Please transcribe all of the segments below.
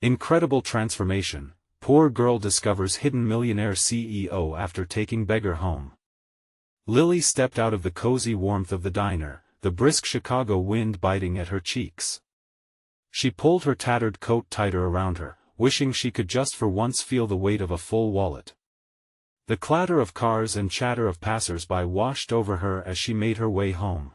Incredible transformation, poor girl discovers hidden millionaire CEO after taking Beggar home. Lily stepped out of the cozy warmth of the diner, the brisk Chicago wind biting at her cheeks. She pulled her tattered coat tighter around her, wishing she could just for once feel the weight of a full wallet. The clatter of cars and chatter of passers-by washed over her as she made her way home.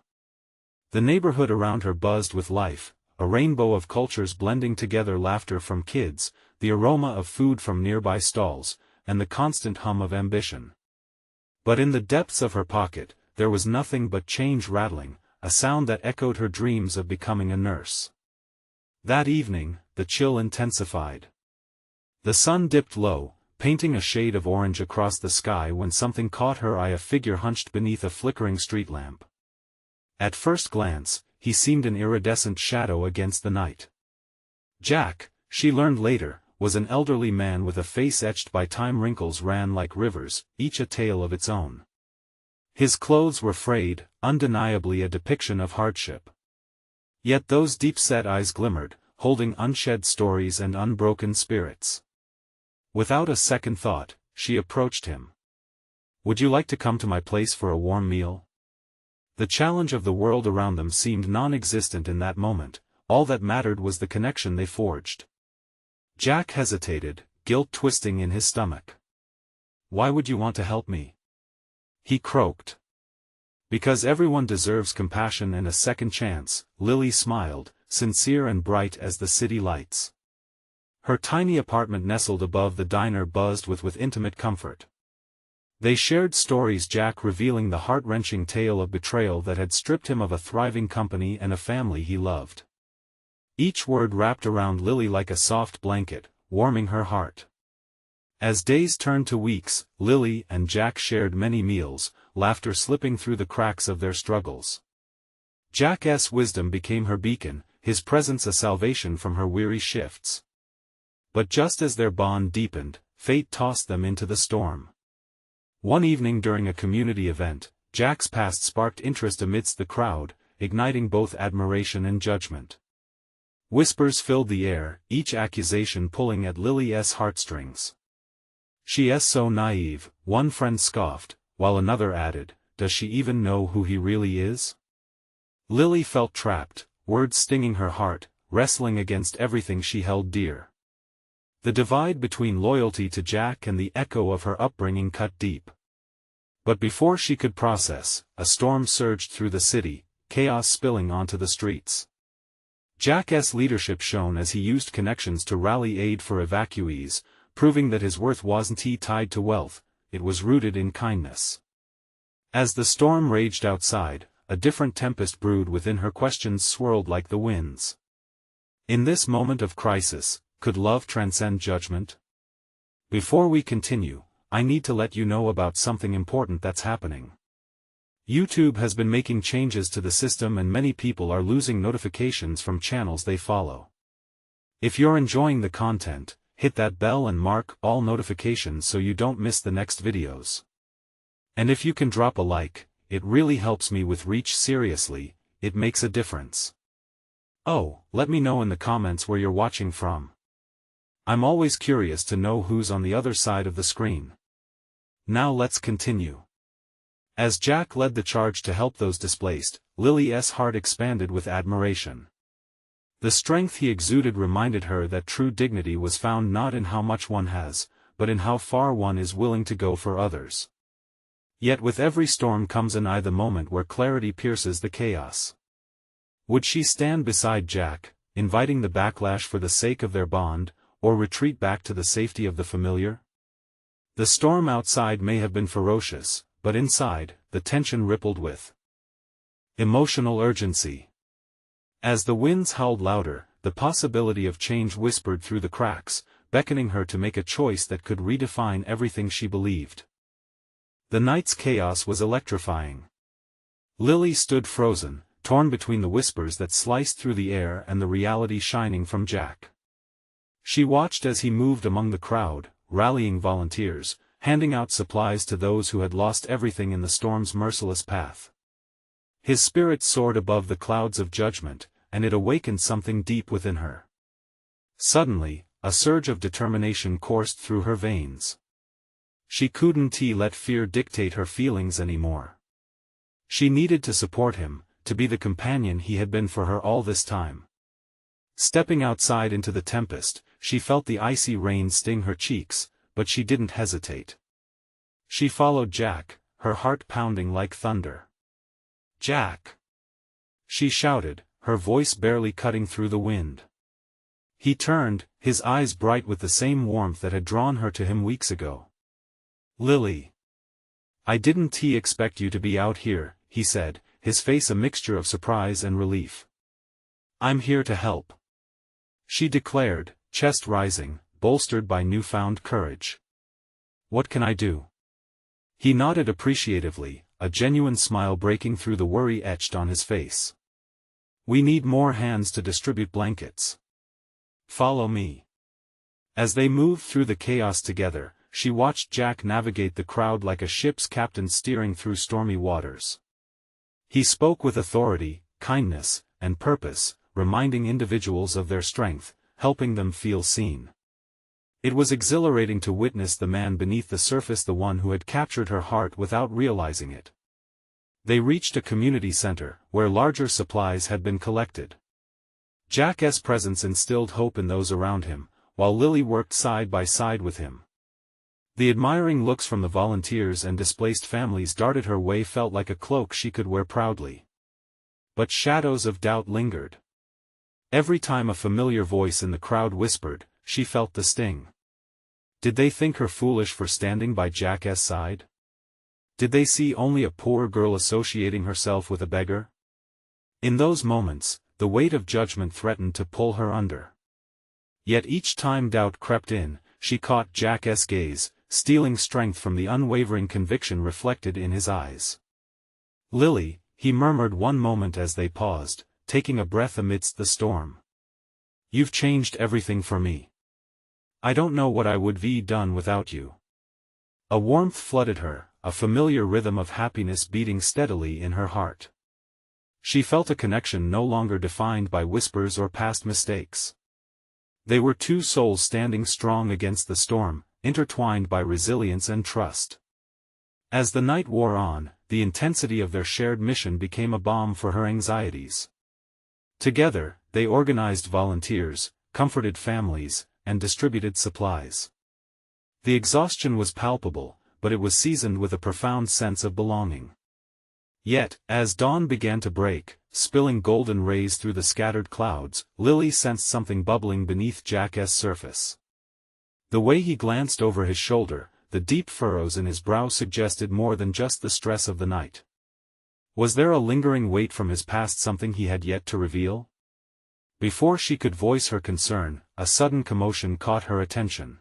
The neighborhood around her buzzed with life, a rainbow of cultures blending together, laughter from kids, the aroma of food from nearby stalls, and the constant hum of ambition. But in the depths of her pocket, there was nothing but change rattling, a sound that echoed her dreams of becoming a nurse. That evening, the chill intensified. The sun dipped low, painting a shade of orange across the sky when something caught her eye, a figure hunched beneath a flickering street lamp. At first glance, he seemed an iridescent shadow against the night. Jack, she learned later, was an elderly man with a face etched by time. Wrinkles ran like rivers, each a tale of its own. His clothes were frayed, undeniably a depiction of hardship. Yet those deep-set eyes glimmered, holding unshed stories and unbroken spirits. Without a second thought, she approached him. "Would you like to come to my place for a warm meal?" The challenge of the world around them seemed non-existent in that moment, all that mattered was the connection they forged. Jack hesitated, guilt twisting in his stomach. "Why would you want to help me?" he croaked. "Because everyone deserves compassion and a second chance," Lily smiled, sincere and bright as the city lights. Her tiny apartment nestled above the diner buzzed with intimate comfort. They shared stories, Jack revealing the heart-wrenching tale of betrayal that had stripped him of a thriving company and a family he loved. Each word wrapped around Lily like a soft blanket, warming her heart. As days turned to weeks, Lily and Jack shared many meals, laughter slipping through the cracks of their struggles. Jack's wisdom became her beacon, his presence a salvation from her weary shifts. But just as their bond deepened, fate tossed them into the storm. One evening during a community event, Jack's past sparked interest amidst the crowd, igniting both admiration and judgment. Whispers filled the air, each accusation pulling at Lily's heartstrings. "She's so naive," one friend scoffed, while another added, "Does she even know who he really is?" Lily felt trapped, words stinging her heart, wrestling against everything she held dear. The divide between loyalty to Jack and the echo of her upbringing cut deep. But before she could process, a storm surged through the city, chaos spilling onto the streets. Jack's leadership shone as he used connections to rally aid for evacuees, proving that his worth wasn't tied to wealth, it was rooted in kindness. As the storm raged outside, a different tempest brewed within her. Questions swirled like the winds. In this moment of crisis, could love transcend judgment? Before we continue, I need to let you know about something important that's happening. YouTube has been making changes to the system and many people are losing notifications from channels they follow. If you're enjoying the content, hit that bell and mark all notifications so you don't miss the next videos. And if you can drop a like, it really helps me with reach. Seriously, it makes a difference. Oh, let me know in the comments where you're watching from. I'm always curious to know who's on the other side of the screen. Now let's continue. As Jack led the charge to help those displaced, Lily's heart expanded with admiration. The strength he exuded reminded her that true dignity was found not in how much one has, but in how far one is willing to go for others. Yet with every storm comes the moment where clarity pierces the chaos. Would she stand beside Jack, inviting the backlash for the sake of their bond, or retreat back to the safety of the familiar? The storm outside may have been ferocious, but inside, the tension rippled with emotional urgency. As the winds howled louder, the possibility of change whispered through the cracks, beckoning her to make a choice that could redefine everything she believed. The night's chaos was electrifying. Lily stood frozen, torn between the whispers that sliced through the air and the reality shining from Jack. She watched as he moved among the crowd, rallying volunteers, handing out supplies to those who had lost everything in the storm's merciless path. His spirit soared above the clouds of judgment, and it awakened something deep within her. Suddenly, a surge of determination coursed through her veins. She couldn't let fear dictate her feelings anymore. She needed to support him, to be the companion he had been for her all this time. Stepping outside into the tempest, she felt the icy rain sting her cheeks, but she didn't hesitate. She followed Jack, her heart pounding like thunder. "Jack!" she shouted, her voice barely cutting through the wind. He turned, his eyes bright with the same warmth that had drawn her to him weeks ago. "Lily! I didn't expect you to be out here," he said, his face a mixture of surprise and relief. "I'm here to help," she declared, chest rising, bolstered by newfound courage. "What can I do?" He nodded appreciatively, a genuine smile breaking through the worry etched on his face. "We need more hands to distribute blankets. Follow me." As they moved through the chaos together, she watched Jack navigate the crowd like a ship's captain steering through stormy waters. He spoke with authority, kindness, and purpose, reminding individuals of their strength, helping them feel seen. It was exhilarating to witness the man beneath the surface, the one who had captured her heart without realizing it. They reached a community center, where larger supplies had been collected. Jack's presence instilled hope in those around him, while Lily worked side by side with him. The admiring looks from the volunteers and displaced families darted her way felt like a cloak she could wear proudly. But shadows of doubt lingered. Every time a familiar voice in the crowd whispered, she felt the sting. Did they think her foolish for standing by Jack's side? Did they see only a poor girl associating herself with a beggar? In those moments, the weight of judgment threatened to pull her under. Yet each time doubt crept in, she caught Jack's gaze, stealing strength from the unwavering conviction reflected in his eyes. "Lily," he murmured one moment as they paused, taking a breath amidst the storm. "You've changed everything for me. I don't know what I would have done without you." A warmth flooded her, a familiar rhythm of happiness beating steadily in her heart. She felt a connection no longer defined by whispers or past mistakes. They were two souls standing strong against the storm, intertwined by resilience and trust. As the night wore on, the intensity of their shared mission became a balm for her anxieties. Together, they organized volunteers, comforted families, and distributed supplies. The exhaustion was palpable, but it was seasoned with a profound sense of belonging. Yet, as dawn began to break, spilling golden rays through the scattered clouds, Lily sensed something bubbling beneath Jack's surface. The way he glanced over his shoulder, the deep furrows in his brow suggested more than just the stress of the night. Was there a lingering weight from his past, something he had yet to reveal? Before she could voice her concern, a sudden commotion caught her attention.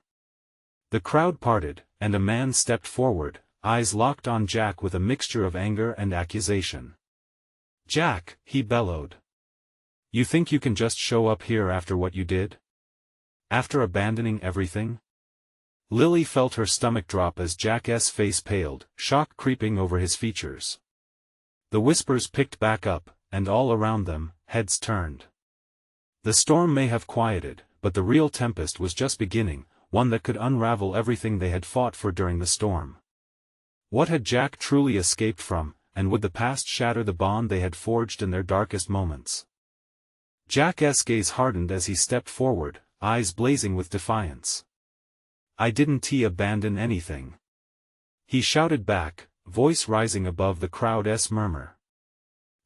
The crowd parted, and a man stepped forward, eyes locked on Jack with a mixture of anger and accusation. "Jack," he bellowed. "You think you can just show up here after what you did? After abandoning everything?" Lily felt her stomach drop as Jack's face paled, shock creeping over his features. The whispers picked back up, and all around them, heads turned. The storm may have quieted, but the real tempest was just beginning, one that could unravel everything they had fought for during the storm. What had Jack truly escaped from, and would the past shatter the bond they had forged in their darkest moments? Jack's gaze hardened as he stepped forward, eyes blazing with defiance. "I didn't abandon anything," he shouted back, voice rising above the crowd's murmur.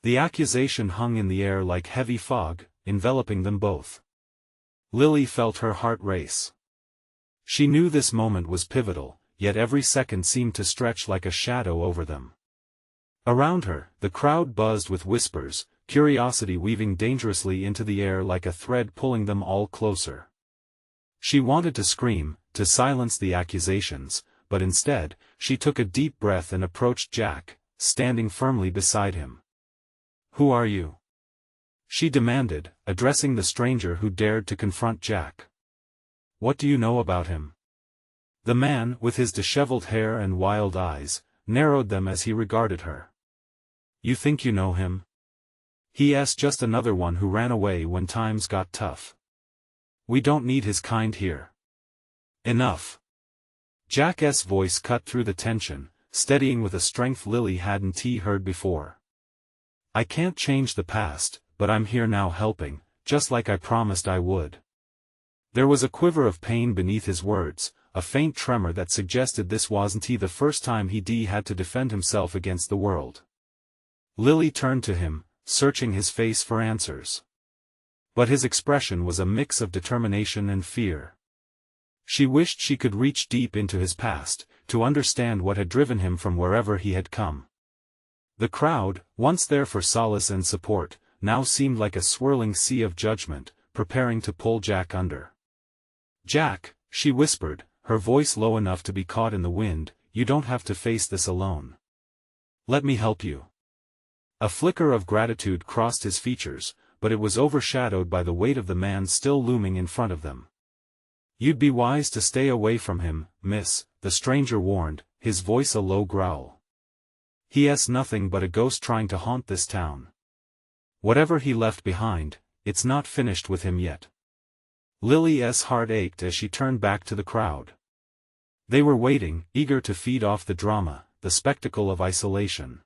The accusation hung in the air like heavy fog, enveloping them both. Lily felt her heart race. She knew this moment was pivotal, yet every second seemed to stretch like a shadow over them. Around her, the crowd buzzed with whispers, curiosity weaving dangerously into the air like a thread pulling them all closer. She wanted to scream, to silence the accusations, but instead, she took a deep breath and approached Jack, standing firmly beside him. "Who are you?" she demanded, addressing the stranger who dared to confront Jack. "What do you know about him?" The man, with his disheveled hair and wild eyes, narrowed them as he regarded her. "You think you know him?" he asked. "Just another one who ran away when times got tough." We don't need his kind here. Enough. Jack's voice cut through the tension, steadying with a strength Lily hadn't heard before. I can't change the past, but I'm here now helping, just like I promised I would. There was a quiver of pain beneath his words, a faint tremor that suggested this wasn't the first time he had to defend himself against the world. Lily turned to him, searching his face for answers. But his expression was a mix of determination and fear. She wished she could reach deep into his past, to understand what had driven him from wherever he had come. The crowd, once there for solace and support, now seemed like a swirling sea of judgment, preparing to pull Jack under. Jack, she whispered, her voice low enough to be caught in the wind, you don't have to face this alone. Let me help you. A flicker of gratitude crossed his features, but it was overshadowed by the weight of the man still looming in front of them. You'd be wise to stay away from him, miss, the stranger warned, his voice a low growl. He's nothing but a ghost trying to haunt this town. Whatever he left behind, it's not finished with him yet. Lily's heart ached as she turned back to the crowd. They were waiting, eager to feed off the drama, the spectacle of isolation.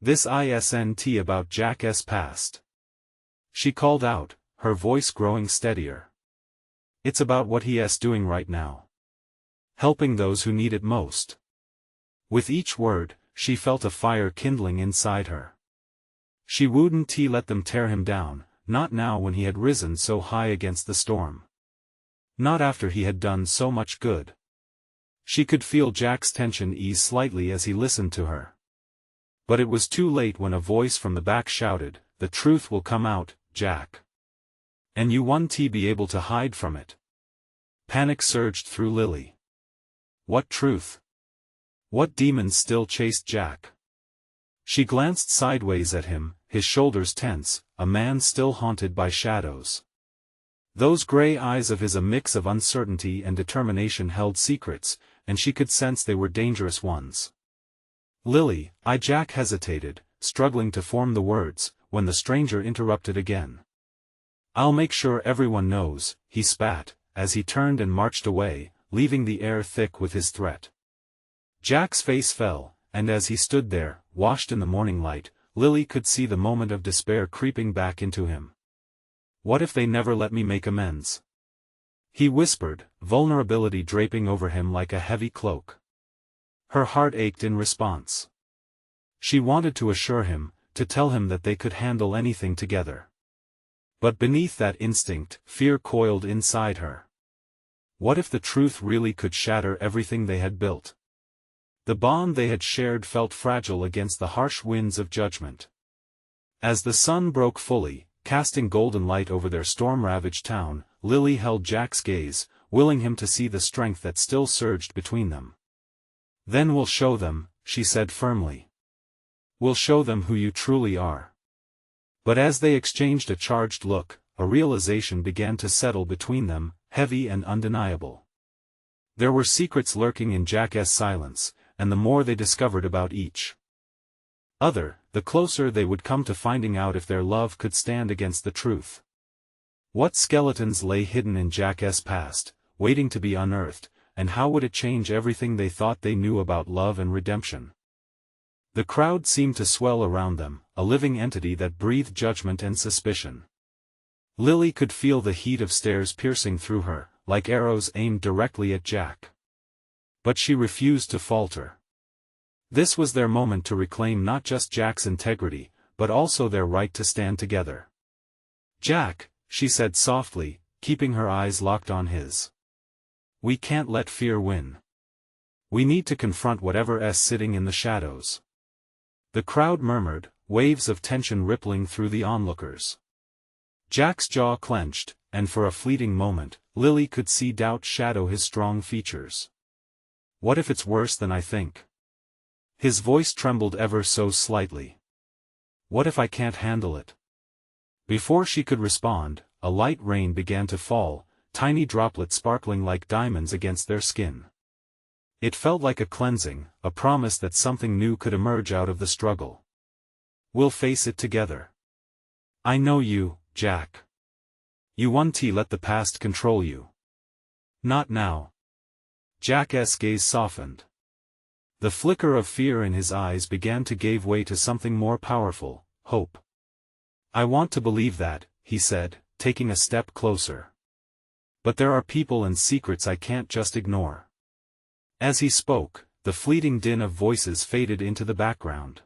This isn't about Jack's past. She called out, her voice growing steadier. It's about what he's doing right now. Helping those who need it most. With each word, she felt a fire kindling inside her. She wouldn't let them tear him down, not now when he had risen so high against the storm. Not after he had done so much good. She could feel Jack's tension ease slightly as he listened to her. But it was too late when a voice from the back shouted, the truth will come out, Jack. And you won't be able to hide from it. Panic surged through Lily. What truth? What demons still chased Jack? She glanced sideways at him, his shoulders tense, a man still haunted by shadows. Those gray eyes of his, a mix of uncertainty and determination, held secrets, and she could sense they were dangerous ones. Lily, Jack hesitated, struggling to form the words, when the stranger interrupted again. I'll make sure everyone knows, he spat, as he turned and marched away, leaving the air thick with his threat. Jack's face fell, and as he stood there, washed in the morning light, Lily could see the moment of despair creeping back into him. What if they never let me make amends? He whispered, vulnerability draping over him like a heavy cloak. Her heart ached in response. She wanted to assure him, to tell him that they could handle anything together. But beneath that instinct, fear coiled inside her. What if the truth really could shatter everything they had built? The bond they had shared felt fragile against the harsh winds of judgment. As the sun broke fully, casting golden light over their storm-ravaged town, Lily held Jack's gaze, willing him to see the strength that still surged between them. Then we'll show them, she said firmly. We'll show them who you truly are. But as they exchanged a charged look, a realization began to settle between them, heavy and undeniable. There were secrets lurking in Jack's silence, and the more they discovered about each other, the closer they would come to finding out if their love could stand against the truth. What skeletons lay hidden in Jack's past, waiting to be unearthed, and how would it change everything they thought they knew about love and redemption? The crowd seemed to swell around them, a living entity that breathed judgment and suspicion. Lily could feel the heat of stares piercing through her, like arrows aimed directly at Jack. But she refused to falter. This was their moment to reclaim not just Jack's integrity, but also their right to stand together. Jack, she said softly, keeping her eyes locked on his. We can't let fear win. We need to confront whatever's sitting in the shadows. The crowd murmured, waves of tension rippling through the onlookers. Jack's jaw clenched, and for a fleeting moment, Lily could see doubt shadow his strong features. What if it's worse than I think? His voice trembled ever so slightly. What if I can't handle it? Before she could respond, a light rain began to fall, tiny droplets sparkling like diamonds against their skin. It felt like a cleansing, a promise that something new could emerge out of the struggle. We'll face it together. I know you, Jack. You won't let the past control you. Not now. Jack's gaze softened. The flicker of fear in his eyes began to give way to something more powerful, hope. I want to believe that, he said, taking a step closer. But there are people and secrets I can't just ignore. As he spoke, the fleeting din of voices faded into the background.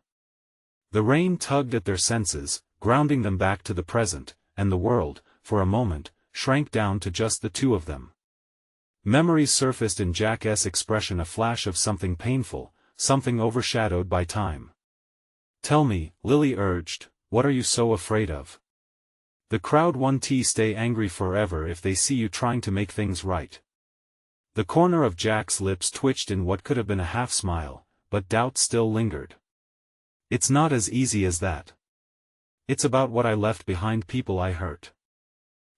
The rain tugged at their senses, grounding them back to the present, and the world, for a moment, shrank down to just the two of them. Memories surfaced in Jack's expression, a flash of something painful, something overshadowed by time. Tell me, Lily urged, what are you so afraid of? The crowd won't stay angry forever if they see you trying to make things right. The corner of Jack's lips twitched in what could have been a half-smile, but doubt still lingered. It's not as easy as that. It's about what I left behind, people I hurt.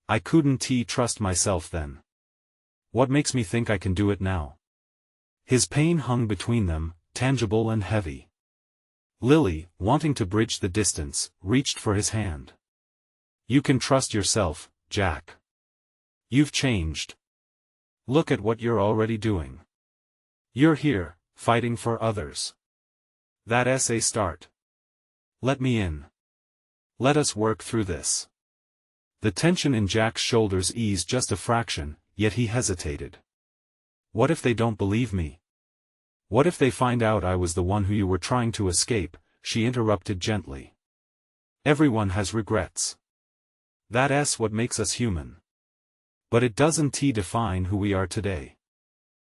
I couldn't trust myself then. What makes me think I can do it now? His pain hung between them, tangible and heavy. Lily, wanting to bridge the distance, reached for his hand. You can trust yourself, Jack. You've changed. Look at what you're already doing. You're here, fighting for others. That's a start. Let me in. Let us work through this. The tension in Jack's shoulders eased just a fraction, yet he hesitated. What if they don't believe me? What if they find out I was the one who you were trying to escape? She interrupted gently. Everyone has regrets. That's what makes us human. But it doesn't define who we are today.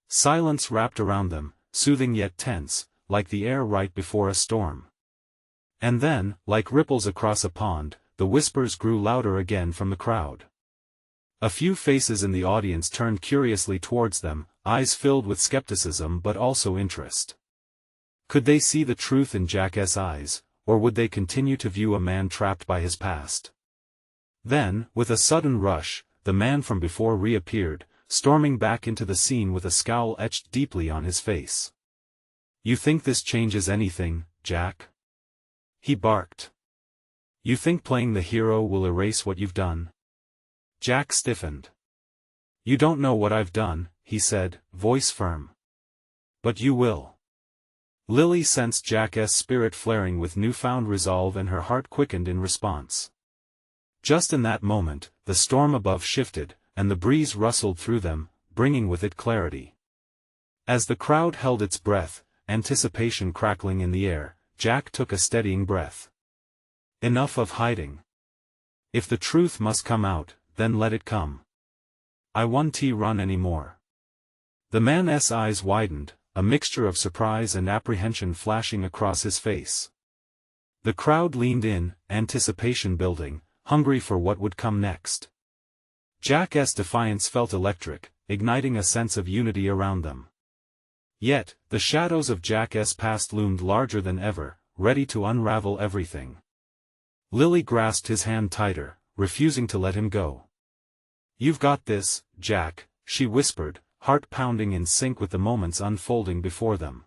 Silence wrapped around them, soothing yet tense, like the air right before a storm. And then, like ripples across a pond, the whispers grew louder again from the crowd. A few faces in the audience turned curiously towards them, eyes filled with skepticism but also interest. Could they see the truth in Jack's eyes, or would they continue to view a man trapped by his past? Then, with a sudden rush, the man from before reappeared, storming back into the scene with a scowl etched deeply on his face. You think this changes anything, Jack? He barked. You think playing the hero will erase what you've done? Jack stiffened. You don't know what I've done, he said, voice firm. But you will. Lily sensed Jack's spirit flaring with newfound resolve and her heart quickened in response. Just in that moment, the storm above shifted, and the breeze rustled through them, bringing with it clarity. As the crowd held its breath, anticipation crackling in the air, Jack took a steadying breath. Enough of hiding. If the truth must come out, then let it come. I won't run anymore. The man's eyes widened, a mixture of surprise and apprehension flashing across his face. The crowd leaned in, anticipation building, hungry for what would come next. Jack's defiance felt electric, igniting a sense of unity around them. Yet, the shadows of Jack's past loomed larger than ever, ready to unravel everything. Lily grasped his hand tighter, refusing to let him go. You've got this, Jack, she whispered, heart pounding in sync with the moments unfolding before them.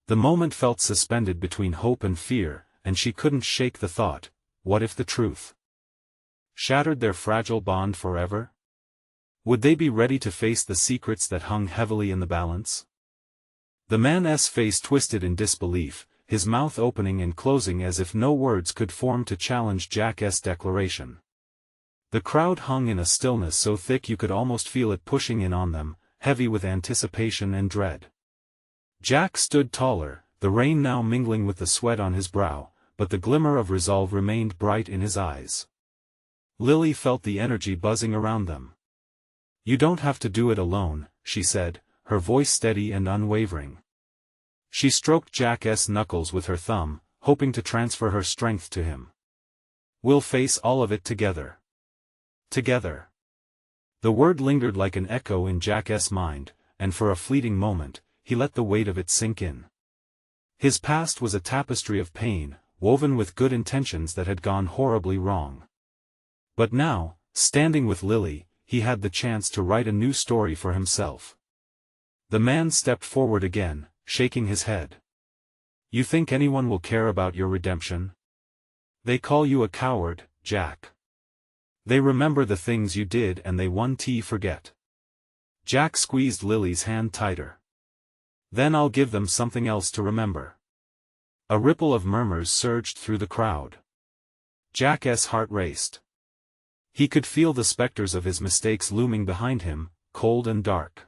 The moment felt suspended between hope and fear, and she couldn't shake the thought, what if the truth shattered their fragile bond forever? Would they be ready to face the secrets that hung heavily in the balance? The man's face twisted in disbelief, his mouth opening and closing as if no words could form to challenge Jack's declaration. The crowd hung in a stillness so thick you could almost feel it pushing in on them, heavy with anticipation and dread. Jack stood taller, the rain now mingling with the sweat on his brow, but the glimmer of resolve remained bright in his eyes. Lily felt the energy buzzing around them. You don't have to do it alone, she said, her voice steady and unwavering. She stroked Jack's knuckles with her thumb, hoping to transfer her strength to him. We'll face all of it together. Together. The word lingered like an echo in Jack's mind, and for a fleeting moment, he let the weight of it sink in. His past was a tapestry of pain, woven with good intentions that had gone horribly wrong. But now, standing with Lily, he had the chance to write a new story for himself. The man stepped forward again, shaking his head. You think anyone will care about your redemption? They call you a coward, Jack. They remember the things you did and they won't forget. Jack squeezed Lily's hand tighter. Then I'll give them something else to remember. A ripple of murmurs surged through the crowd. Jack's heart raced. He could feel the specters of his mistakes looming behind him, cold and dark.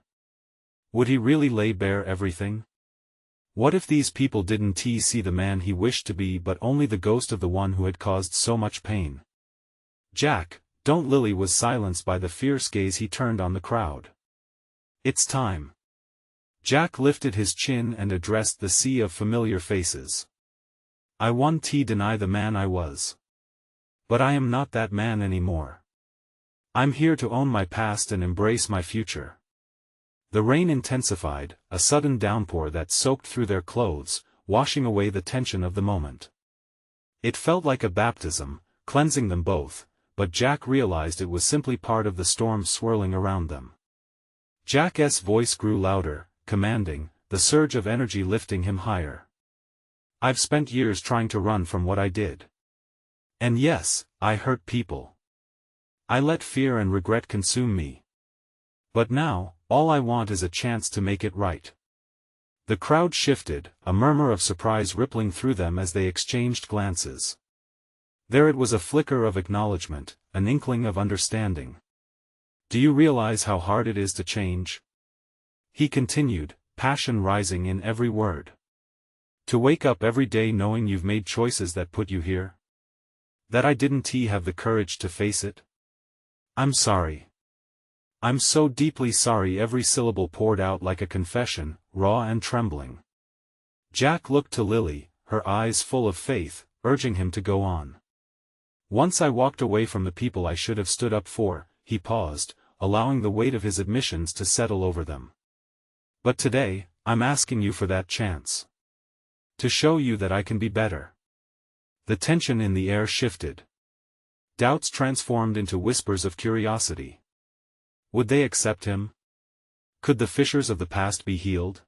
Would he really lay bare everything? What if these people didn't see the man he wished to be but only the ghost of the one who had caused so much pain? Jack, don't! Lily was silenced by the fierce gaze he turned on the crowd. It's time. Jack lifted his chin and addressed the sea of familiar faces. I won't deny the man I was. But I am not that man anymore. I'm here to own my past and embrace my future. The rain intensified, a sudden downpour that soaked through their clothes, washing away the tension of the moment. It felt like a baptism, cleansing them both, but Jack realized it was simply part of the storm swirling around them. Jack's voice grew louder, commanding, the surge of energy lifting him higher. I've spent years trying to run from what I did. And yes, I hurt people. I let fear and regret consume me. But now, all I want is a chance to make it right. The crowd shifted, a murmur of surprise rippling through them as they exchanged glances. There it was, a flicker of acknowledgement, an inkling of understanding. Do you realize how hard it is to change? He continued, passion rising in every word. To wake up every day knowing you've made choices that put you here? That I didn't have the courage to face it? I'm sorry. I'm so deeply sorry. Every syllable poured out like a confession, raw and trembling. Jack looked to Lily, her eyes full of faith, urging him to go on. Once I walked away from the people I should have stood up for. He paused, allowing the weight of his admissions to settle over them. But today, I'm asking you for that chance. To show you that I can be better. The tension in the air shifted. Doubts transformed into whispers of curiosity. Would they accept him? Could the fissures of the past be healed?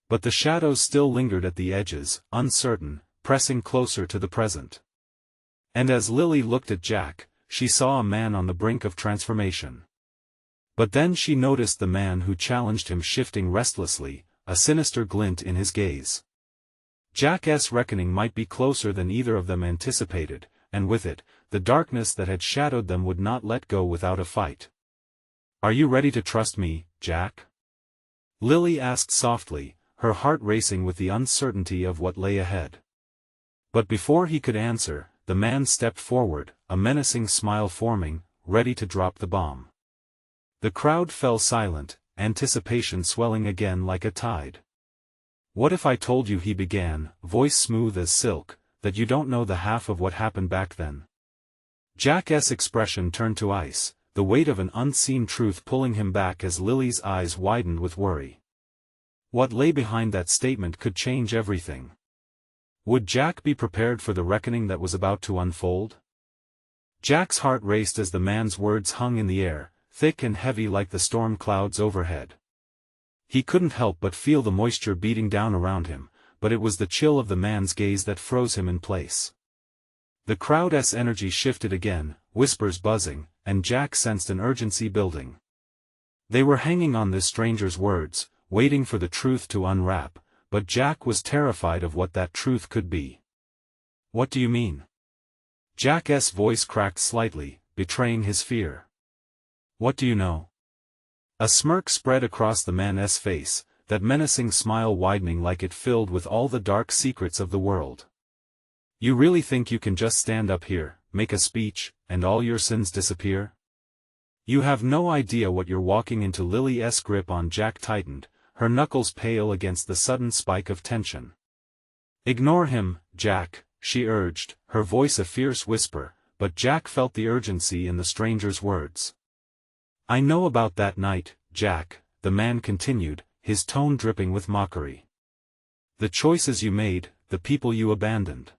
But the shadows still lingered at the edges, uncertain, pressing closer to the present. And as Lily looked at Jack, she saw a man on the brink of transformation. But then she noticed the man who challenged him shifting restlessly, a sinister glint in his gaze. Jack's reckoning might be closer than either of them anticipated, and with it, the darkness that had shadowed them would not let go without a fight. Are you ready to trust me, Jack? Lily asked softly, her heart racing with the uncertainty of what lay ahead. But before he could answer, the man stepped forward, a menacing smile forming, ready to drop the bomb. The crowd fell silent, anticipation swelling again like a tide. What if I told you, he began, voice smooth as silk, that you don't know the half of what happened back then? Jack's expression turned to ice, the weight of an unseen truth pulling him back as Lily's eyes widened with worry. What lay behind that statement could change everything. Would Jack be prepared for the reckoning that was about to unfold? Jack's heart raced as the man's words hung in the air, thick and heavy like the storm clouds overhead. He couldn't help but feel the moisture beating down around him, but it was the chill of the man's gaze that froze him in place. The crowd's energy shifted again, whispers buzzing, and Jack sensed an urgency building. They were hanging on this stranger's words, waiting for the truth to unwrap, but Jack was terrified of what that truth could be. What do you mean? Jack's voice cracked slightly, betraying his fear. What do you know? A smirk spread across the man's face, that menacing smile widening like it filled with all the dark secrets of the world. You really think you can just stand up here, make a speech, and all your sins disappear? You have no idea what you're walking into. Lily's grip on Jack tightened, her knuckles pale against the sudden spike of tension. Ignore him, Jack, she urged, her voice a fierce whisper, but Jack felt the urgency in the stranger's words. I know about that night, Jack, the man continued, his tone dripping with mockery. The choices you made, the people you abandoned.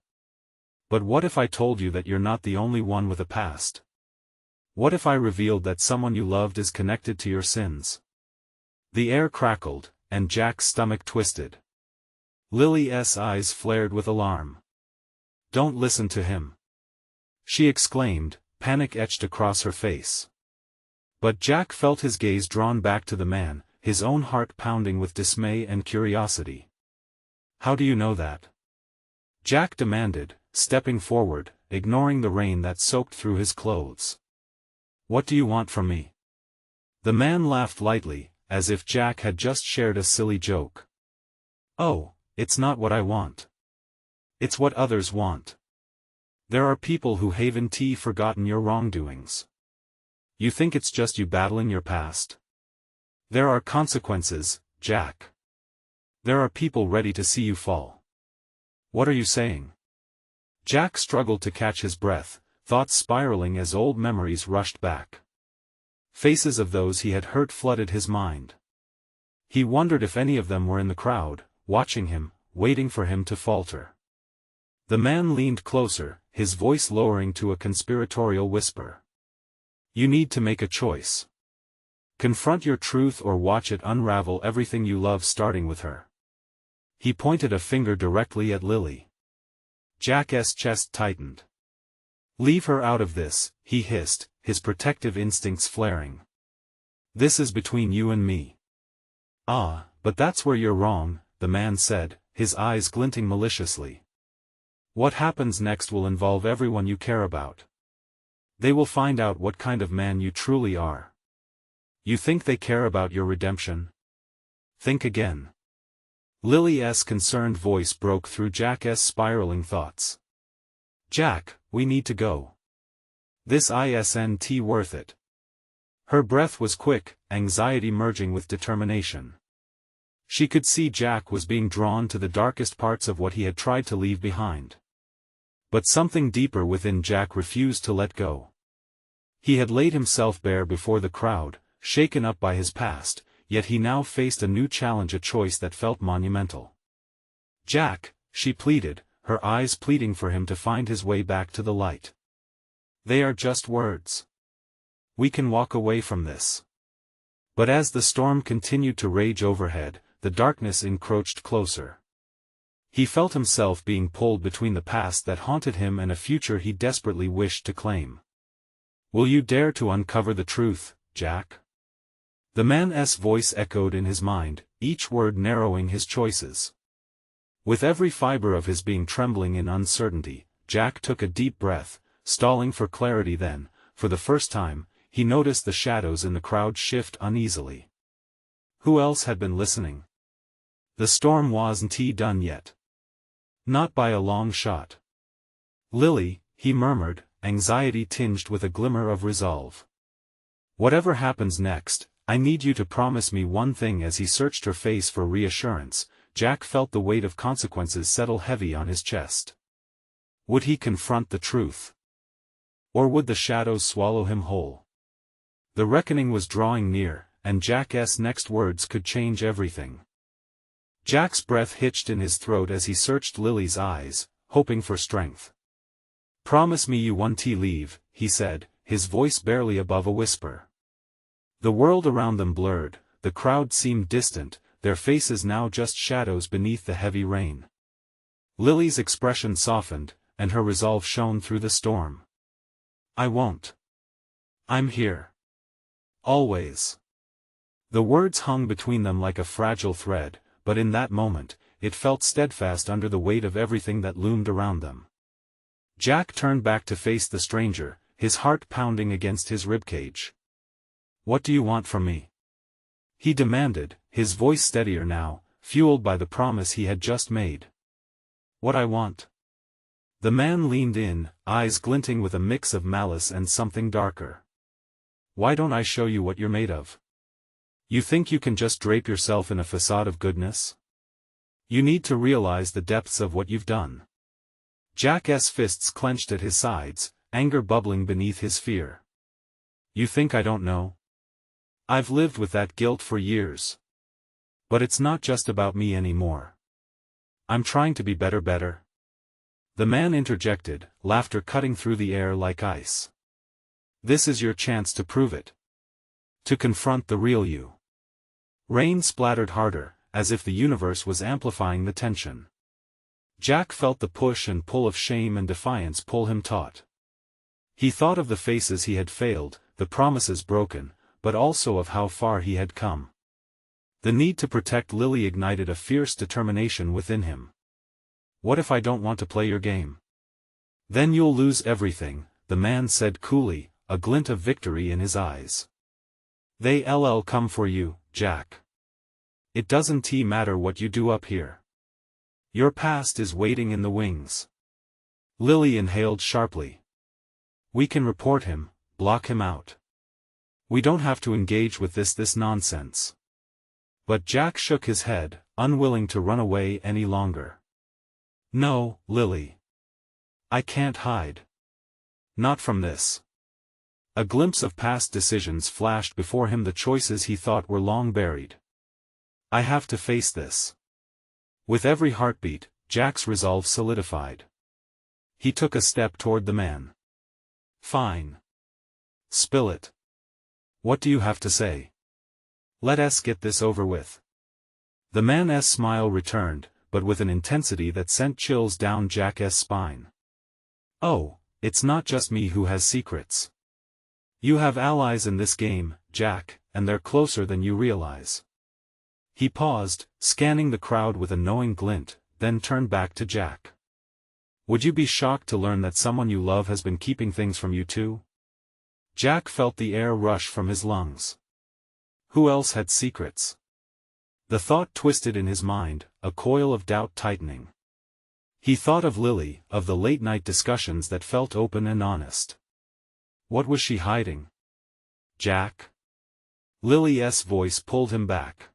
But what if I told you that you're not the only one with a past? What if I revealed that someone you loved is connected to your sins? The air crackled, and Jack's stomach twisted. Lily's eyes flared with alarm. Don't listen to him, she exclaimed, panic etched across her face. But Jack felt his gaze drawn back to the man, his own heart pounding with dismay and curiosity. "How do you know that?" Jack demanded, stepping forward, ignoring the rain that soaked through his clothes. "What do you want from me?" The man laughed lightly, as if Jack had just shared a silly joke. "Oh, it's not what I want. It's what others want. There are people who haven't forgotten your wrongdoings. You think it's just you battling your past? There are consequences, Jack. There are people ready to see you fall." "What are you saying?" Jack struggled to catch his breath, thoughts spiraling as old memories rushed back. Faces of those he had hurt flooded his mind. He wondered if any of them were in the crowd, watching him, waiting for him to falter. The man leaned closer, his voice lowering to a conspiratorial whisper. "You need to make a choice. Confront your truth or watch it unravel everything you love, starting with her." He pointed a finger directly at Lily. Jack's chest tightened. "Leave her out of this," he hissed, his protective instincts flaring. "This is between you and me." "Ah, but that's where you're wrong," the man said, his eyes glinting maliciously. "What happens next will involve everyone you care about. They will find out what kind of man you truly are. You think they care about your redemption? Think again." Lily's concerned voice broke through Jack's spiraling thoughts. "Jack, we need to go. This isn't worth it." Her breath was quick, anxiety merging with determination. She could see Jack was being drawn to the darkest parts of what he had tried to leave behind. But something deeper within Jack refused to let go. He had laid himself bare before the crowd, shaken up by his past, yet he now faced a new challenge, a choice that felt monumental. "Jack," she pleaded, her eyes pleading for him to find his way back to the light. "They are just words. We can walk away from this." But as the storm continued to rage overhead, the darkness encroached closer. He felt himself being pulled between the past that haunted him and a future he desperately wished to claim. "Will you dare to uncover the truth, Jack?" The man's voice echoed in his mind, each word narrowing his choices. With every fiber of his being trembling in uncertainty, Jack took a deep breath, stalling for clarity. Then, for the first time, he noticed the shadows in the crowd shift uneasily. Who else had been listening? The storm wasn't done yet. Not by a long shot. "Lily," he murmured, anxiety tinged with a glimmer of resolve. "Whatever happens next, I need you to promise me one thing." As he searched her face for reassurance, Jack felt the weight of consequences settle heavy on his chest. Would he confront the truth? Or would the shadows swallow him whole? The reckoning was drawing near, and Jack's next words could change everything. Jack's breath hitched in his throat as he searched Lily's eyes, hoping for strength. "Promise me you won't leave," he said, his voice barely above a whisper. The world around them blurred, the crowd seemed distant, their faces now just shadows beneath the heavy rain. Lily's expression softened, and her resolve shone through the storm. "I won't. I'm here. Always." The words hung between them like a fragile thread, but in that moment, it felt steadfast under the weight of everything that loomed around them. Jack turned back to face the stranger, his heart pounding against his ribcage. "What do you want from me?" he demanded, his voice steadier now, fueled by the promise he had just made. "What I want?" The man leaned in, eyes glinting with a mix of malice and something darker. "Why don't I show you what you're made of? You think you can just drape yourself in a facade of goodness? You need to realize the depths of what you've done." Jack's fists clenched at his sides, anger bubbling beneath his fear. "You think I don't know? I've lived with that guilt for years. But it's not just about me anymore. I'm trying to be better." The man interjected, laughter cutting through the air like ice. "This is your chance to prove it. To confront the real you." Rain splattered harder, as if the universe was amplifying the tension. Jack felt the push and pull of shame and defiance pull him taut. He thought of the faces he had failed, the promises broken, but also of how far he had come. The need to protect Lily ignited a fierce determination within him. What if I don't want to play your game? Then you'll lose everything, the man said coolly, a glint of victory in his eyes. They'll come for you, Jack. It doesn't matter what you do up here. Your past is waiting in the wings. Lily inhaled sharply. We can report him, block him out. We don't have to engage with this nonsense. But Jack shook his head, unwilling to run away any longer. No, Lily. I can't hide. Not from this. A glimpse of past decisions flashed before him, the choices he thought were long buried. I have to face this. With every heartbeat, Jack's resolve solidified. He took a step toward the man. Fine. Spill it. What do you have to say? Let us get this over with. The man's smile returned, but with an intensity that sent chills down Jack's spine. Oh, it's not just me who has secrets. You have allies in this game, Jack, and they're closer than you realize. He paused, scanning the crowd with a knowing glint, then turned back to Jack. Would you be shocked to learn that someone you love has been keeping things from you too? Jack felt the air rush from his lungs. Who else had secrets? The thought twisted in his mind, a coil of doubt tightening. He thought of Lily, of the late-night discussions that felt open and honest. What was she hiding? Jack? Lily's voice pulled him back.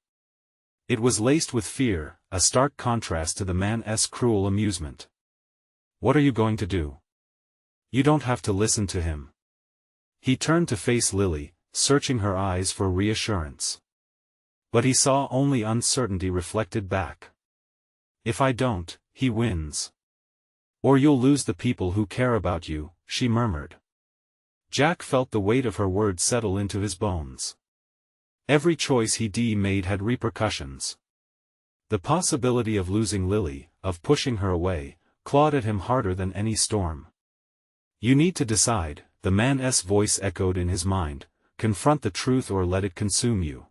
It was laced with fear, a stark contrast to the man's cruel amusement. What are you going to do? You don't have to listen to him. He turned to face Lily, searching her eyes for reassurance. But he saw only uncertainty reflected back. If I don't, he wins. Or you'll lose the people who care about you, she murmured. Jack felt the weight of her words settle into his bones. Every choice he made had repercussions. The possibility of losing Lily, of pushing her away, clawed at him harder than any storm. You need to decide, the man's voice echoed in his mind, confront the truth or let it consume you.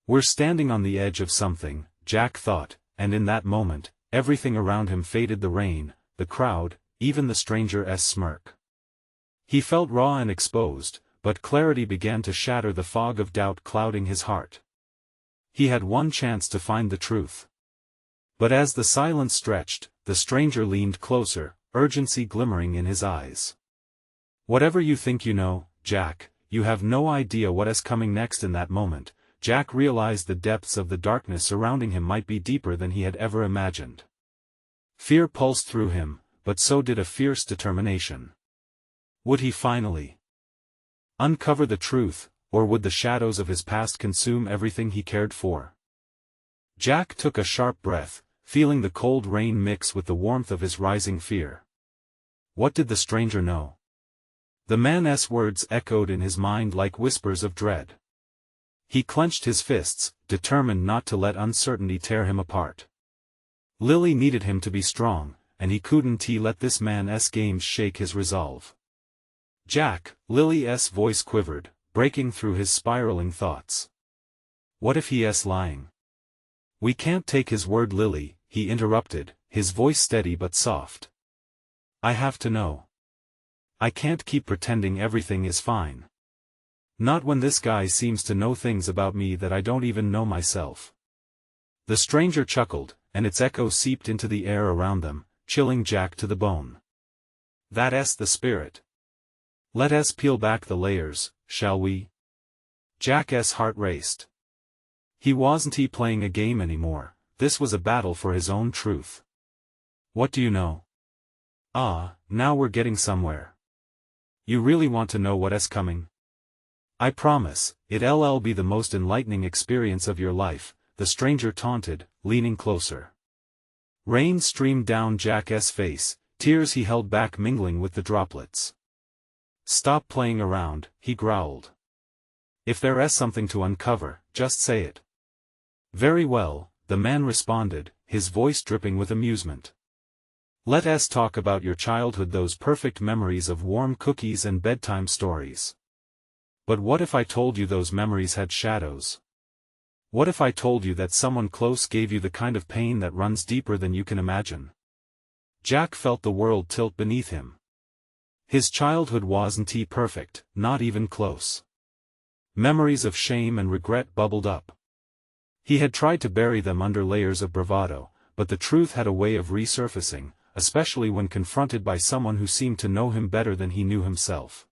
We're standing on the edge of something, Jack thought, and in that moment, everything around him faded, the rain, the crowd, even the stranger's smirk. He felt raw and exposed, but clarity began to shatter the fog of doubt clouding his heart. He had one chance to find the truth. But as the silence stretched, the stranger leaned closer, urgency glimmering in his eyes. Whatever you think you know, Jack, you have no idea what is coming next. In that moment, Jack realized the depths of the darkness surrounding him might be deeper than he had ever imagined. Fear pulsed through him, but so did a fierce determination. Would he finally uncover the truth, or would the shadows of his past consume everything he cared for? Jack took a sharp breath, feeling the cold rain mix with the warmth of his rising fear. What did the stranger know? The man's words echoed in his mind like whispers of dread. He clenched his fists, determined not to let uncertainty tear him apart. Lily needed him to be strong, and he couldn't let this man's games shake his resolve. Jack, Lily's voice quivered, breaking through his spiraling thoughts. What if he is lying? We can't take his word, Lily, he interrupted, his voice steady but soft. I have to know. I can't keep pretending everything is fine. Not when this guy seems to know things about me that I don't even know myself. The stranger chuckled, and its echo seeped into the air around them, chilling Jack to the bone. That's the spirit. Let us peel back the layers, shall we? Jack's heart raced. He wasn't playing a game anymore, this was a battle for his own truth. What do you know? Ah, now we're getting somewhere. You really want to know what is coming? I promise, it'll be the most enlightening experience of your life, the stranger taunted, leaning closer. Rain streamed down Jack's face, tears he held back mingling with the droplets. Stop playing around, he growled. If there is something to uncover, just say it. Very well, the man responded, his voice dripping with amusement. Let us talk about your childhood, those perfect memories of warm cookies and bedtime stories. But what if I told you those memories had shadows? What if I told you that someone close gave you the kind of pain that runs deeper than you can imagine? Jack felt the world tilt beneath him. His childhood wasn't perfect, not even close. Memories of shame and regret bubbled up. He had tried to bury them under layers of bravado, but the truth had a way of resurfacing, especially when confronted by someone who seemed to know him better than he knew himself.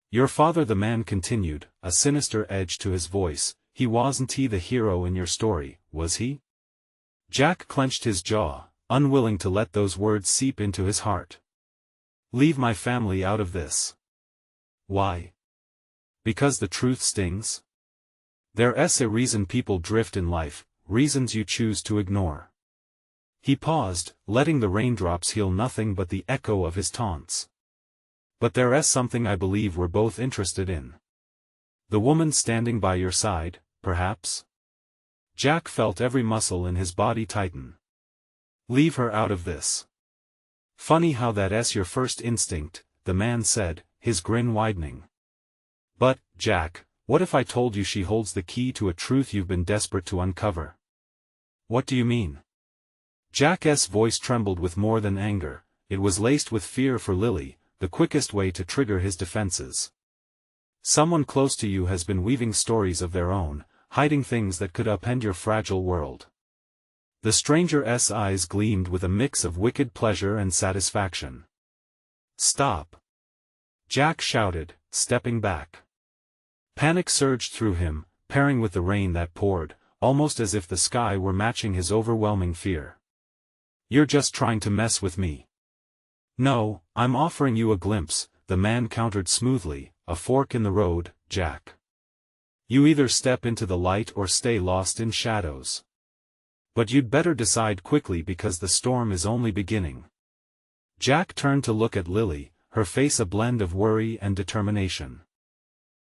Your father, the man continued, a sinister edge to his voice, he wasn't the hero in your story, was he? Jack clenched his jaw, unwilling to let those words seep into his heart. Leave my family out of this. Why? Because the truth stings? There's a reason people drift in life, reasons you choose to ignore. He paused, letting the raindrops heal nothing but the echo of his taunts. But there's something I believe we're both interested in. The woman standing by your side, perhaps? Jack felt every muscle in his body tighten. Leave her out of this. Funny how that's your first instinct, the man said, his grin widening. But, Jack, what if I told you she holds the key to a truth you've been desperate to uncover? What do you mean? Jack's voice trembled with more than anger, it was laced with fear for Lily, the quickest way to trigger his defenses. Someone close to you has been weaving stories of their own, hiding things that could upend your fragile world. The stranger's eyes gleamed with a mix of wicked pleasure and satisfaction. Stop! Jack shouted, stepping back. Panic surged through him, pairing with the rain that poured, almost as if the sky were matching his overwhelming fear. You're just trying to mess with me. No, I'm offering you a glimpse, the man countered smoothly, a fork in the road, Jack. You either step into the light or stay lost in shadows. But you'd better decide quickly because the storm is only beginning. Jack turned to look at Lily, her face a blend of worry and determination.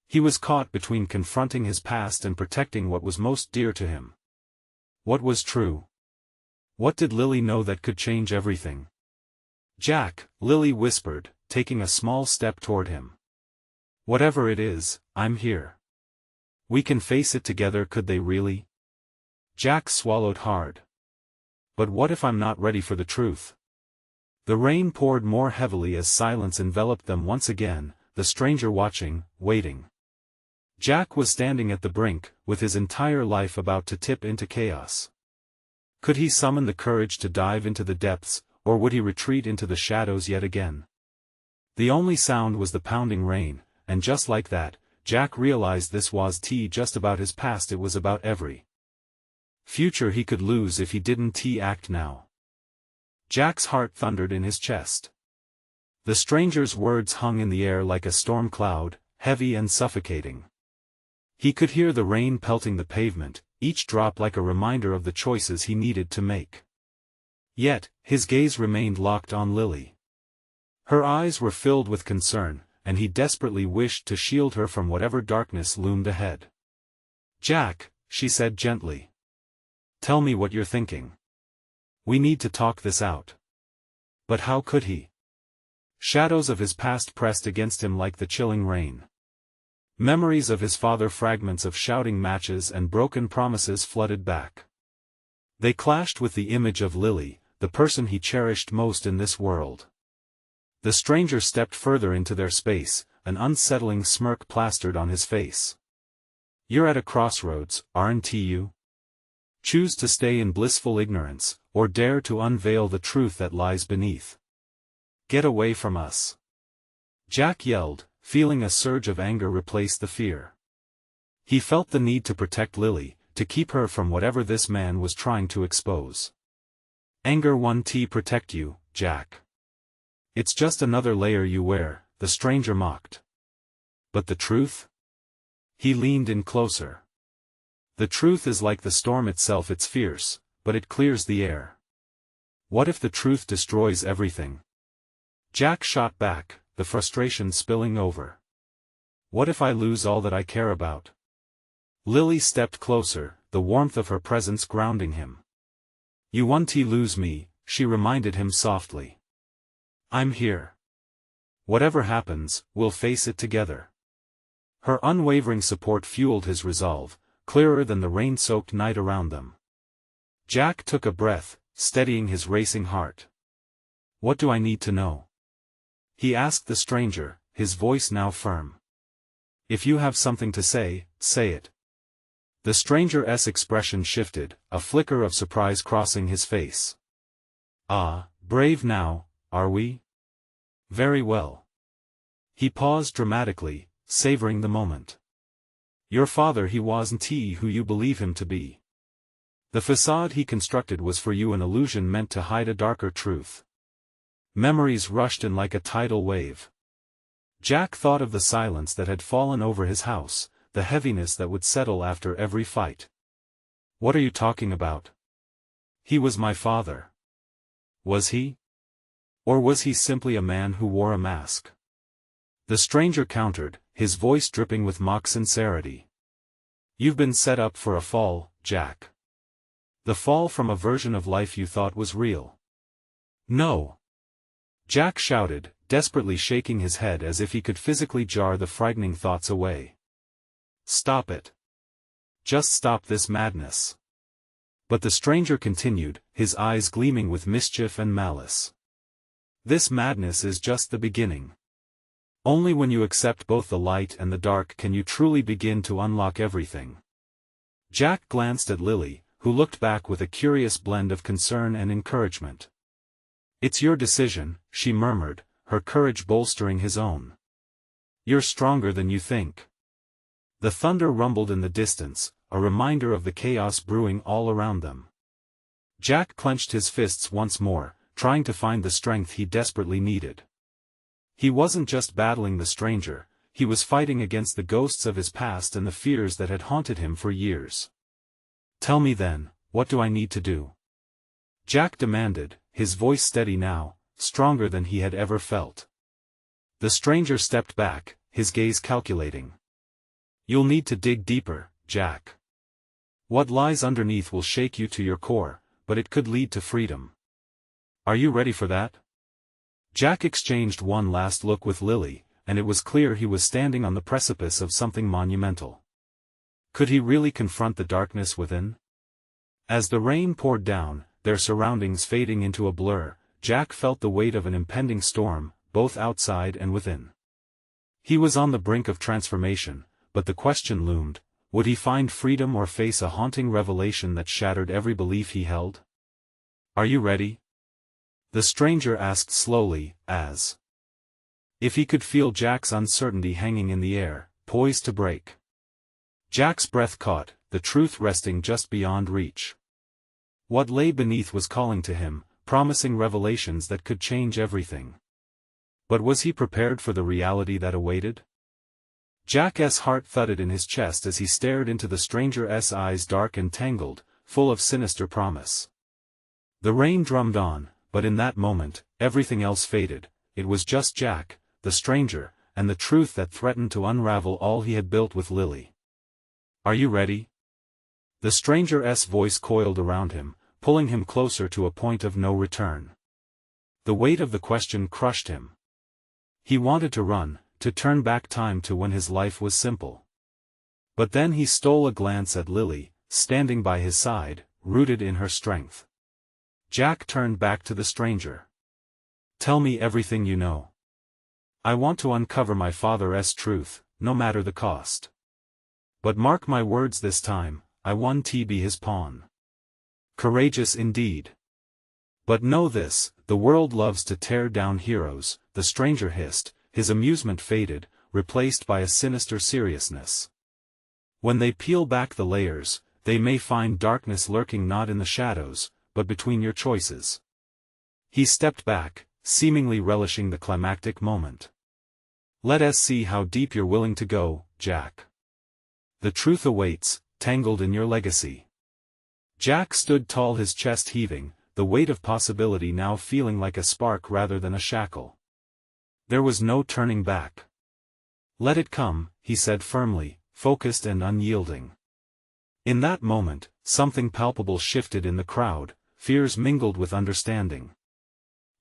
He was caught between confronting his past and protecting what was most dear to him. What was true? What did Lily know that could change everything? Jack, Lily whispered, taking a small step toward him. Whatever it is, I'm here. We can face it together. Could they really? Jack swallowed hard. But what if I'm not ready for the truth? The rain poured more heavily as silence enveloped them once again, the stranger watching, waiting. Jack was standing at the brink, with his entire life about to tip into chaos. Could he summon the courage to dive into the depths, or would he retreat into the shadows yet again? The only sound was the pounding rain, and just like that, Jack realized this wasn't just about his past, it was about every future he could lose if he didn't act now. Jack's heart thundered in his chest. The stranger's words hung in the air like a storm cloud, heavy and suffocating. He could hear the rain pelting the pavement, each drop like a reminder of the choices he needed to make. Yet, his gaze remained locked on Lily. Her eyes were filled with concern, and he desperately wished to shield her from whatever darkness loomed ahead. Jack, she said gently. Tell me what you're thinking. We need to talk this out. But how could he? Shadows of his past pressed against him like the chilling rain. Memories of his father, fragments of shouting matches and broken promises flooded back. They clashed with the image of Lily, the person he cherished most in this world. The stranger stepped further into their space, an unsettling smirk plastered on his face. You're at a crossroads, aren't you? Choose to stay in blissful ignorance, or dare to unveil the truth that lies beneath. Get away from us. Jack yelled, feeling a surge of anger replace the fear. He felt the need to protect Lily, to keep her from whatever this man was trying to expose. Anger won't protect you, Jack. It's just another layer you wear, the stranger mocked. But the truth? He leaned in closer. The truth is like the storm itself, it's fierce, but it clears the air. What if the truth destroys everything? Jack shot back, the frustration spilling over. What if I lose all that I care about? Lily stepped closer, the warmth of her presence grounding him. You won't lose me, she reminded him softly. I'm here. Whatever happens, we'll face it together. Her unwavering support fueled his resolve, clearer than the rain-soaked night around them. Jack took a breath, steadying his racing heart. What do I need to know? He asked the stranger, his voice now firm. If you have something to say, say it. The stranger's expression shifted, a flicker of surprise crossing his face. Ah, brave now, are we? Very well. He paused dramatically, savoring the moment. Your father, he wasn't he who you believe him to be. The facade he constructed was for you an illusion meant to hide a darker truth. Memories rushed in like a tidal wave. Jack thought of the silence that had fallen over his house, the heaviness that would settle after every fight. What are you talking about? He was my father. Was he? Or was he simply a man who wore a mask? The stranger countered, his voice dripping with mock sincerity. You've been set up for a fall, Jack. The fall from a version of life you thought was real. No. Jack shouted, desperately shaking his head as if he could physically jar the frightening thoughts away. Stop it. Just stop this madness. But the stranger continued, his eyes gleaming with mischief and malice. This madness is just the beginning. Only when you accept both the light and the dark can you truly begin to unlock everything. Jack glanced at Lily, who looked back with a curious blend of concern and encouragement. It's your decision, she murmured, her courage bolstering his own. You're stronger than you think. The thunder rumbled in the distance, a reminder of the chaos brewing all around them. Jack clenched his fists once more, trying to find the strength he desperately needed. He wasn't just battling the stranger, he was fighting against the ghosts of his past and the fears that had haunted him for years. Tell me then, what do I need to do? Jack demanded, his voice steady now, stronger than he had ever felt. The stranger stepped back, his gaze calculating. You'll need to dig deeper, Jack. What lies underneath will shake you to your core, but it could lead to freedom. Are you ready for that? Jack exchanged one last look with Lily, and it was clear he was standing on the precipice of something monumental. Could he really confront the darkness within? As the rain poured down, their surroundings fading into a blur, Jack felt the weight of an impending storm, both outside and within. He was on the brink of transformation, but the question loomed, would he find freedom or face a haunting revelation that shattered every belief he held? Are you ready? The stranger asked slowly, as if he could feel Jack's uncertainty hanging in the air, poised to break. Jack's breath caught, the truth resting just beyond reach. What lay beneath was calling to him, promising revelations that could change everything. But was he prepared for the reality that awaited? Jack's heart thudded in his chest as he stared into the stranger's eyes, dark and tangled, full of sinister promise. The rain drummed on, but in that moment, everything else faded. It was just Jack, the stranger, and the truth that threatened to unravel all he had built with Lily. Are you ready? The stranger's voice coiled around him, pulling him closer to a point of no return. The weight of the question crushed him. He wanted to run, to turn back time to when his life was simple. But then he stole a glance at Lily, standing by his side, rooted in her strength. Jack turned back to the stranger. Tell me everything you know. I want to uncover my father's truth, no matter the cost. But mark my words this time, I won't be his pawn. Courageous indeed. But know this, the world loves to tear down heroes, the stranger hissed, his amusement faded, replaced by a sinister seriousness. When they peel back the layers, they may find darkness lurking not in the shadows, but between your choices. He stepped back, seemingly relishing the climactic moment. Let us see how deep you're willing to go, Jack. The truth awaits, tangled in your legacy. Jack stood tall, his chest heaving, the weight of possibility now feeling like a spark rather than a shackle. There was no turning back. Let it come, he said firmly, focused and unyielding. In that moment, something palpable shifted in the crowd, fears mingled with understanding.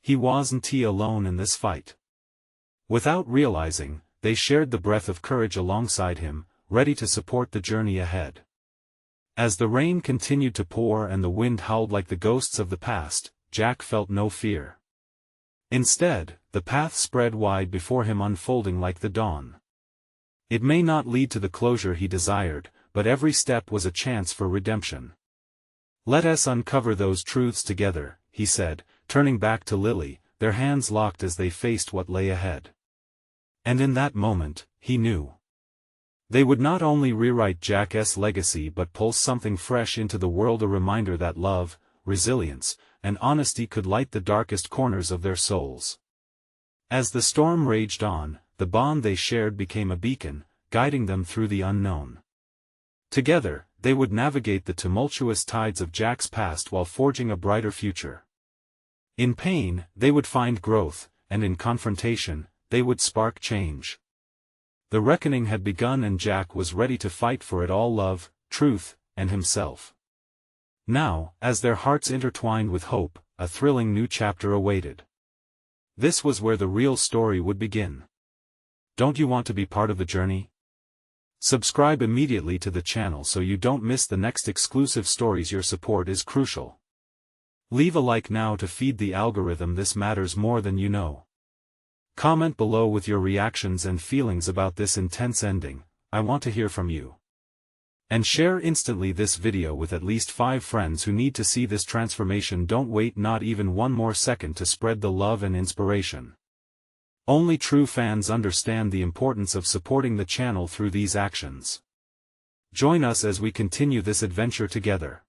He wasn't alone in this fight. Without realizing, they shared the breath of courage alongside him, ready to support the journey ahead. As the rain continued to pour and the wind howled like the ghosts of the past, Jack felt no fear. Instead, the path spread wide before him, unfolding like the dawn. It may not lead to the closure he desired, but every step was a chance for redemption. "Let us uncover those truths together," he said, turning back to Lily, their hands locked as they faced what lay ahead. And in that moment, he knew. They would not only rewrite Jack's legacy but pull something fresh into the world, a reminder that love, resilience, and honesty could light the darkest corners of their souls. As the storm raged on, the bond they shared became a beacon, guiding them through the unknown. Together, they would navigate the tumultuous tides of Jack's past while forging a brighter future. In pain, they would find growth, and in confrontation, they would spark change. The reckoning had begun and Jack was ready to fight for it all: love, truth, and himself. Now, as their hearts intertwined with hope, a thrilling new chapter awaited. This was where the real story would begin. Don't you want to be part of the journey? Subscribe immediately to the channel so you don't miss the next exclusive stories. Your support is crucial. Leave a like now to feed the algorithm. This matters more than you know. Comment below with your reactions and feelings about this intense ending. I want to hear from you. And share instantly this video with at least 5 friends who need to see this transformation. Don't wait not even one more second to spread the love and inspiration. Only true fans understand the importance of supporting the channel through these actions. Join us as we continue this adventure together.